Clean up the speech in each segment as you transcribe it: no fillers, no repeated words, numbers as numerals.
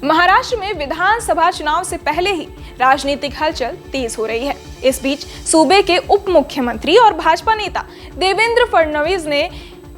महाराष्ट्र में विधानसभा चुनाव से पहले ही राजनीतिक हलचल तेज हो रही है। इस बीच सूबे के उप मुख्यमंत्री और भाजपा नेता देवेंद्र फडणवीस ने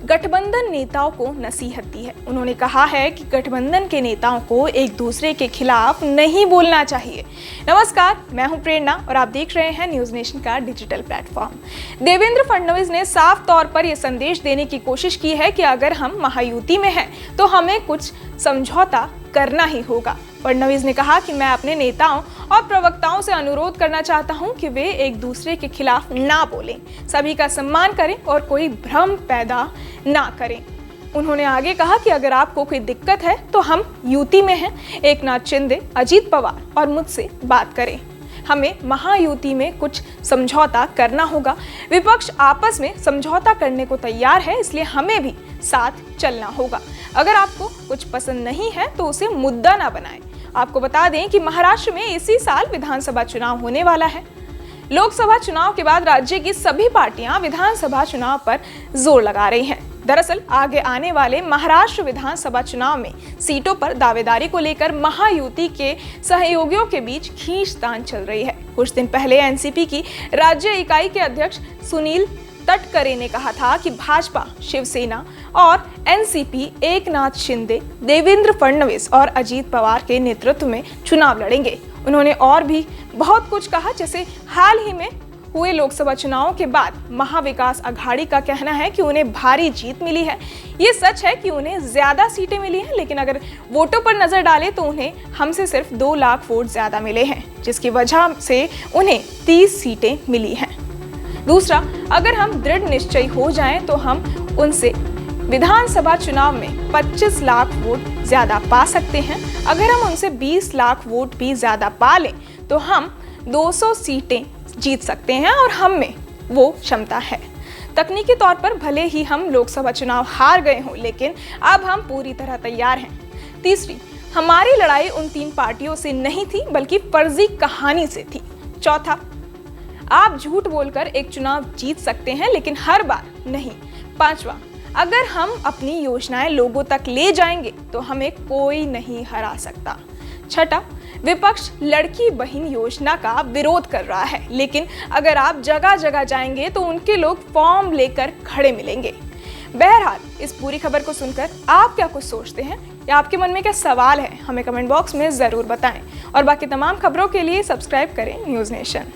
गठबंधन नेताओं को नसीहत दी है। उन्होंने कहा है कि गठबंधन के नेताओं को एक दूसरे के खिलाफ नहीं बोलना चाहिए। नमस्कार, मैं हूं प्रेरणा और आप देख रहे हैं न्यूज नेशन का डिजिटल प्लेटफॉर्म। देवेंद्र फडणवीस ने साफ तौर पर यह संदेश देने की कोशिश की है कि अगर हम महायुति में हैं तो हमें कुछ समझौता करना ही होगा। फडणवीस ने कहा कि मैं अपने नेताओं और प्रवक्ताओं से अनुरोध करना चाहता हूं कि वे एक दूसरे के खिलाफ ना बोलें, सभी का सम्मान करें और कोई भ्रम पैदा ना करें। उन्होंने आगे कहा कि अगर आपको कोई दिक्कत है तो हम युति में हैं, एकनाथ शिंदे, अजीत पवार और मुझसे बात करें। हमें महायुति में कुछ समझौता करना होगा। विपक्ष आपस में समझौता करने को तैयार है, इसलिए हमें भी साथ चलना होगा। अगर आपको कुछ पसंद नहीं है तो उसे मुद्दा ना बनाएं। आपको बता दें कि महाराष्ट्र में इसी साल विधानसभा चुनाव होने वाला है। लोकसभा चुनाव के बाद राज्य की सभी पार्टियां विधानसभा चुनाव पर जोर लगा रही हैं। दरअसल आगे आने वाले महाराष्ट्र विधानसभा चुनाव में सीटों पर दावेदारी को लेकर महायुति के सहयोगियों के बीच खींचतान चल रही है। कुछ दिन पहले एनसीपी की राज्य इकाई के अध्यक्ष सुनील तटकरे ने कहा था कि भाजपा, शिवसेना और एनसीपी एकनाथ शिंदे, देवेंद्र फडणवीस और अजीत पवार के नेतृत्व में चुनाव लड़ेंगे। उन्होंने और भी बहुत कुछ कहा, जैसे हाल ही में हुए लोकसभा चुनावों के बाद महाविकास अघाड़ी का कहना है कि उन्हें भारी जीत मिली है। ये सच है कि उन्हें ज्यादा सीटें मिली हैं, लेकिन अगर वोटों पर नजर डालें तो उन्हें हमसे सिर्फ 2 लाख वोट ज्यादा मिले हैं, जिसकी वजह से उन्हें 30 सीटें मिली हैं। दूसरा, अगर हम दृढ़ निश्चयी हो जाएं तो हम उनसे विधानसभा चुनाव में 25 लाख वोट ज्यादा पा सकते हैं। अगर हम उनसे 20 लाख वोट भी ज्यादा पा लें तो हम 200 सीटें जीत सकते हैं और हम में वो क्षमता है। तकनीकी तौर पर भले ही हम लोकसभा चुनाव हार गए हों, लेकिन अब हम पूरी तरह तैयार हैं। तीसरी, हमारी लड़ाई उन 3 पार्टियों से नहीं थी, बल्कि फर्जी कहानी से थी। चौथा, आप झूठ बोलकर एक चुनाव जीत सकते हैं, लेकिन हर बार नहीं। पांचवा, अगर हम अपनी योजनाएं लोगों तक ले जाएंगे तो हमें कोई नहीं हरा सकता। छठा, विपक्ष लड़की बहन योजना का विरोध कर रहा है, लेकिन अगर आप जगह जगह जाएंगे तो उनके लोग फॉर्म लेकर खड़े मिलेंगे। बहरहाल, इस पूरी खबर को सुनकर आप क्या कुछ सोचते हैं या आपके मन में क्या सवाल है, हमें कमेंट बॉक्स में जरूर बताएं। और बाकी तमाम खबरों के लिए सब्सक्राइब करें न्यूज नेशन।